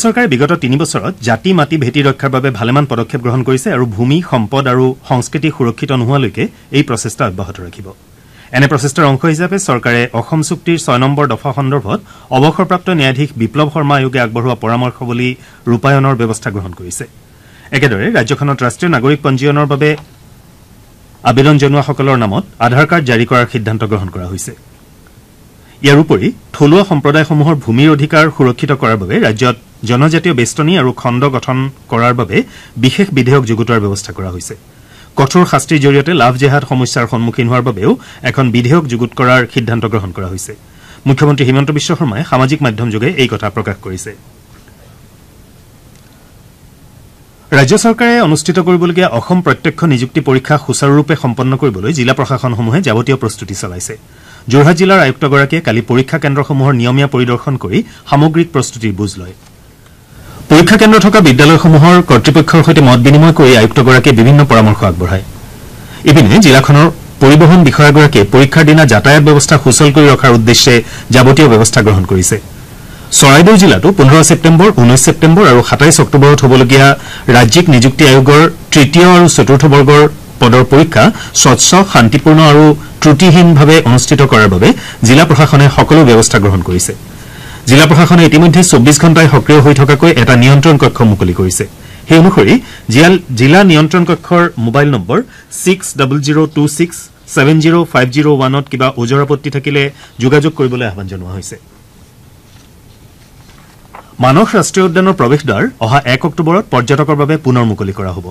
চৰকাৰে বিগত ৩ বছৰত জাতি মাটি ভেটি ৰক্ষাৰ বাবে ভালেমান পদক্ষেপ গ্ৰহণ কৰিছে আৰু ভূমি সম্পদ আৰু সংস্কৃতি সুৰক্ষিত নোহোৱালৈকে এই প্ৰচেষ্টা অব্যাহত ৰাখিব। এনে প্ৰচেষ্টাৰ অংশ হিচাপে চৰকাৰে অসম চুক্তিৰ ৬ নম্বৰ দফা সন্দৰ্ভত অৱসৰপ্ৰাপ্ত ন্যায়াধীশ বিপ্লৱ শৰ্মা আয়োগে আগবঢ়োৱা পৰামৰ্শৱলী ৰূপায়ণৰ ব্যৱস্থা গ্ৰহণ কৰিছে। একেদৰে ৰাজ্যখনত ৰাষ্ট্ৰীয় নাগৰিক পঞ্জীয়নৰ বাবে আবেদন জনোৱাসকলৰ নামত আধাৰ কাৰ্ড জাৰি কৰাৰ সিদ্ধান্ত গ্ৰহণ কৰা হৈছে। ইয়াৰ উপৰি থলুৱা সম্প্ৰদায়সমূহৰ ভূমিৰ অধিকাৰ সুৰক্ষিত কৰাৰ বাবে ৰাজ্যত জনজাতীয় বেষ্টনী আৰু খণ্ড গঠন কৰাৰ বাবে বিশেষ বিধেয়ক যুগুতোৱাৰ ব্যৱস্থা কৰা হৈছে। কঠোৰ শাস্তিৰ জৰিয়তে লাভ জেহাদ সমস্যাৰ সন্মুখীন হোৱাৰ বাবেও এখন বিধেয়ক যুগুত কৰাৰ সিদ্ধান্ত গ্ৰহণ কৰা হৈছে। মুখ্যমন্ত্ৰী হিমন্ত বিশ্ব শৰ্মাই সামাজিক মাধ্যমযোগে এই কথা প্ৰকাশ কৰিছে। ৰাজ্য চৰকাৰে অনুষ্ঠিত কৰিবলগীয়া অসম প্ৰত্যক্ষ নিযুক্তি পৰীক্ষা সুচাৰুৰূপে সম্পন্ন কৰিবলৈ জিলা প্ৰশাসনসমূহে যাৱতীয় প্ৰস্তুতি চলাইছে। যোৰহাট জিলাৰ আয়ুক্তগৰাকীয়ে কালি পৰীক্ষা কেন্দ্ৰসমূহৰ নিয়মীয়া পৰিদৰ্শন কৰি সামগ্ৰিক প্ৰস্তুতিৰ বুজ লয়। পৰীক্ষা কেন্দ্ৰ থকা বিদ্যালয়সমূহৰ কৰ্তৃপক্ষৰ সৈতে মত বিনিময় কৰি আয়ুক্তগৰাকীয়ে বিভিন্ন পৰামৰ্শ আগবঢ়ায়। ইপিনে জিলাখনৰ পৰিবহন বিষয়াগৰাকীয়ে পৰীক্ষাৰ দিনা যাতায়াত ব্যৱস্থা সুচল কৰি ৰখাৰ উদ্দেশ্যে যাৱতীয় ব্যৱস্থা গ্ৰহণ কৰিছে। চৰাইদেউ জিলাতো ১৫ ছেপ্টেম্বৰ, ১৯ ছেপ্টেম্বৰ আৰু ২৭ অক্টোবৰত হ'বলগীয়া ৰাজ্যিক নিযুক্তি আয়োগৰ তৃতীয় আৰু চতুৰ্থ বৰ্গৰ পদৰ পৰীক্ষা স্বচ্ছ, শান্তিপূৰ্ণ আৰু ত্ৰুটিহীনভাৱে অনুষ্ঠিত কৰাৰ বাবে জিলা প্ৰশাসনে সকলো ব্যৱস্থা গ্ৰহণ কৰিছে। জিলা প্ৰশাসনে ইতিমধ্যে ২৪ ঘণ্টাই সক্ৰিয় হৈ থকাকৈ এটা নিয়ন্ত্ৰণ কক্ষ মুকলি কৰিছে। সেই অনুসৰি জিলা নিয়ন্ত্ৰণ কক্ষৰ মোবাইল নম্বৰ 6026705051ত কিবা ওজৰ আপত্তি থাকিলে যোগাযোগ কৰিবলৈ আহ্বান জনোৱা হৈছে। মানস ৰাষ্ট্ৰীয় উদ্যানৰ প্ৰৱেশদ্বাৰ অহা ১ অক্টোবৰত পৰ্যটকৰ বাবে পুনৰ মুকলি কৰা হ'ব।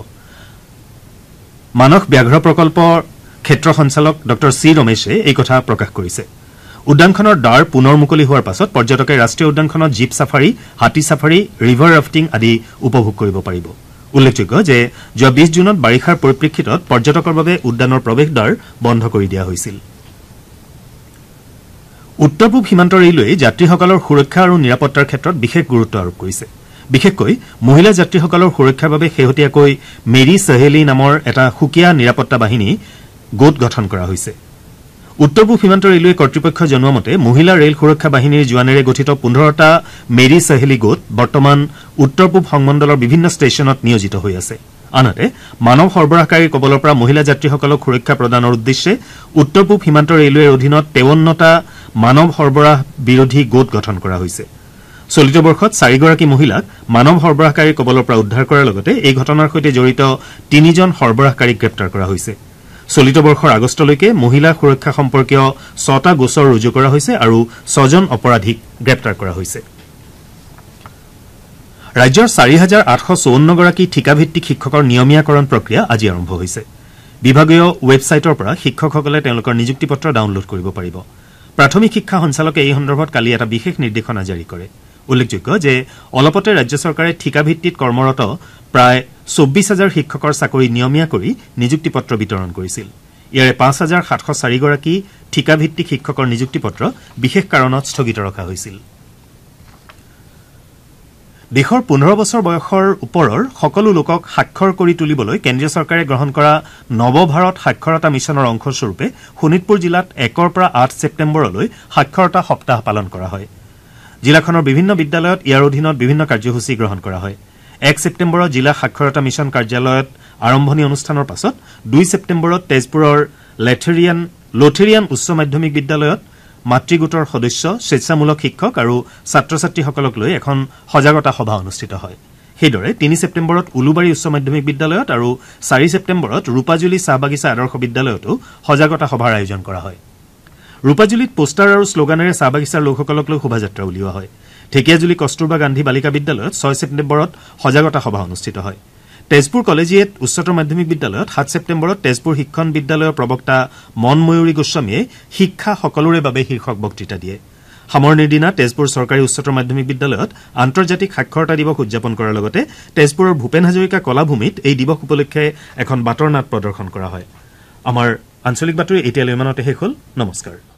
মানস ব্যাঘ্ৰ প্ৰকল্পৰ ক্ষেত্ৰ সঞ্চালক ড চি ৰমেশে এই কথা প্ৰকাশ কৰিছে। উদ্যানখনৰ দ্বাৰ পুনৰ মুকলি হোৱাৰ পাছত পৰ্যটকে ৰাষ্ট্ৰীয় উদ্যানখনত জীপ ছাফাৰী, হাতী ছাফাৰী, ৰিভাৰ ৰাফটিং আদি উপভোগ কৰিব পাৰিব। উল্লেখযোগ্য যে যোৱা ২০ জুনত বাৰিষাৰ পৰিপ্ৰেক্ষিতত পৰ্যটকৰ বাবে উদ্যানৰ প্ৰৱেশদ্বাৰ বন্ধ কৰি দিয়া হৈছিল। উত্তৰ পূব সীমান্ত ৰেলৱেই যাত্ৰীসকলৰ সুৰক্ষা আৰু নিৰাপত্তাৰ ক্ষেত্ৰত বিশেষ গুৰুত্ব আৰোপ কৰিছে। বিশেষকৈ মহিলা যাত্ৰীসকলৰ সুৰক্ষাৰ বাবে শেহতীয়াকৈ মেৰী চহেলি নামৰ এটা সুকীয়া নিৰাপত্তা বাহিনী গোট গঠন কৰা হৈছে। উত্তৰ পূব সীমান্ত ৰেলৱে কৰ্তৃপক্ষই জনোৱা মতে মহিলা ৰেল সুৰক্ষা বাহিনীৰ জোৱানেৰে গঠিত ১৫টা মেৰী চহেলি গোট বৰ্তমান উত্তৰ পূব সংমণ্ডলৰ বিভিন্ন ষ্টেচনত নিয়োজিত হৈ আছে। আনহাতে মানৱ সৰবৰাহকাৰীৰ কবলৰ পৰা মহিলা যাত্ৰীসকলক সুৰক্ষা প্ৰদানৰ উদ্দেশ্যে উত্তৰ পূব সীমান্ত ৰেলৱেৰ অধীনত ৫৩টা মানৱ সৰবৰাহ বিৰোধী গোট গঠন কৰা হৈছে। চলিত বৰ্ষত ৪গৰাকী মহিলাক মানৱ সৰবৰাহকাৰীৰ কবলৰ পৰা উদ্ধাৰ কৰাৰ লগতে এই ঘটনাৰ সৈতে জড়িত ৩জন সৰবৰাহকাৰীক গ্ৰেপ্তাৰ কৰা হৈছে। চলিত বৰ্ষৰ আগষ্টলৈকে মহিলা সুৰক্ষা সম্পৰ্কীয় ৬টা গোচৰ ৰুজু কৰা হৈছে আৰু ৬জন অপৰাধীক গ্ৰেপ্তাৰ কৰা হৈছে। ৰাজ্যৰ ৪,৮৫৪গৰাকী ঠিকাভিত্তিক শিক্ষকৰ নিয়মীয়াকৰণ প্ৰক্ৰিয়া আজি আৰম্ভ হৈছে। বিভাগীয় ৱেবছাইটৰ পৰা শিক্ষকসকলে তেওঁলোকৰ নিযুক্তি পত্ৰ ডাউনলোড কৰিব পাৰিব। প্ৰাথমিক শিক্ষা সঞ্চালকে এই সন্দৰ্ভত কালি এটা বিশেষ নিৰ্দেশনা জাৰি কৰে। উল্লেখযোগ্য যে অলপতে ৰাজ্য চৰকাৰে ঠিকাভিত্তিত কৰ্মৰত প্ৰায় ২৪,০০০ শিক্ষকৰ চাকৰি নিয়মীয়া কৰি নিযুক্তি পত্ৰ বিতৰণ কৰিছিল। ইয়াৰে ৫,৭০৪গৰাকী ঠিকাভিত্তিক শিক্ষকৰ নিযুক্তি পত্ৰ বিশেষ কাৰণত স্থগিত ৰখা হৈছিল। দেশৰ ১৫ বছৰ বয়সৰ ওপৰৰ সকলো লোকক সাক্ষৰ কৰি তুলিবলৈ কেন্দ্ৰীয় চৰকাৰে গ্ৰহণ কৰা নৱ ভাৰত সাক্ষৰতা মিছনৰ অংশস্বৰূপে শোণিতপুৰ জিলাত ১ৰ পৰা ৮ ছেপ্টেম্বৰলৈ সাক্ষৰতা সপ্তাহ পালন কৰা হয়। জিলাখনৰ বিভিন্ন বিদ্যালয়ত ইয়াৰ অধীনত বিভিন্ন কাৰ্যসূচী গ্ৰহণ কৰা হয়। ১ ছেপ্টেম্বৰত জিলা সাক্ষৰতা মিছন কাৰ্যালয়ত আৰম্ভণি অনুষ্ঠানৰ পাছত ২ ছেপ্টেম্বৰত তেজপুৰৰ লথেৰিয়ান উচ্চ মাধ্যমিক বিদ্যালয়ত মাতৃগোটৰ সদস্য, স্বেচ্ছামূলক শিক্ষক আৰু ছাত্ৰ ছাত্ৰীসকলক লৈ এখন সজাগতা সভা অনুষ্ঠিত হয়। সেইদৰে ৩ ছেপ্টেম্বৰত উলুবাৰী উচ্চ মাধ্যমিক বিদ্যালয়ত আৰু ৪ ছেপ্টেম্বৰত ৰূপাজুলি চাহ বাগিচা আদৰ্শ বিদ্যালয়তো সজাগতা সভাৰ আয়োজন কৰা হয়। ৰূপাজুলিত পোষ্টাৰ আৰু শ্লোগানেৰে চাহ বাগিচাৰ লোকসকলক লৈ শোভাযাত্ৰা উলিওৱা হয়। ঢেকিয়াজুলি কস্তুৰবা গান্ধী বালিকা বিদ্যালয়ত ৬ ছেপ্টেম্বৰত সজাগতা সভা অনুষ্ঠিত হয়। তেজপুৰ কলেজিয়েট উচ্চতৰ মাধ্যমিক বিদ্যালয়ত ৭ ছেপ্টেম্বৰত তেজপুৰ শিক্ষণ বিদ্যালয়ৰ প্ৰবক্তা মনময়ূৰী গোস্বামীয়ে শিক্ষা সকলোৰে বাবে শীৰ্ষক বক্তৃতা দিয়ে। সামৰণিৰ দিনা তেজপুৰ চৰকাৰী উচ্চতৰ মাধ্যমিক বিদ্যালয়ত আন্তৰ্জাতিক সাক্ষৰতা দিৱস উদযাপন কৰাৰ লগতে তেজপুৰৰ ভূপেন হাজৰিকা কলাভূমিত এই দিৱস উপলক্ষে এখন বাটৰ নাট প্ৰদৰ্শন কৰা হয়। আমাৰ আঞ্চলিক বাতৰি এতিয়ালৈ ইমানতে শেষ হ'ল। নমস্কাৰ।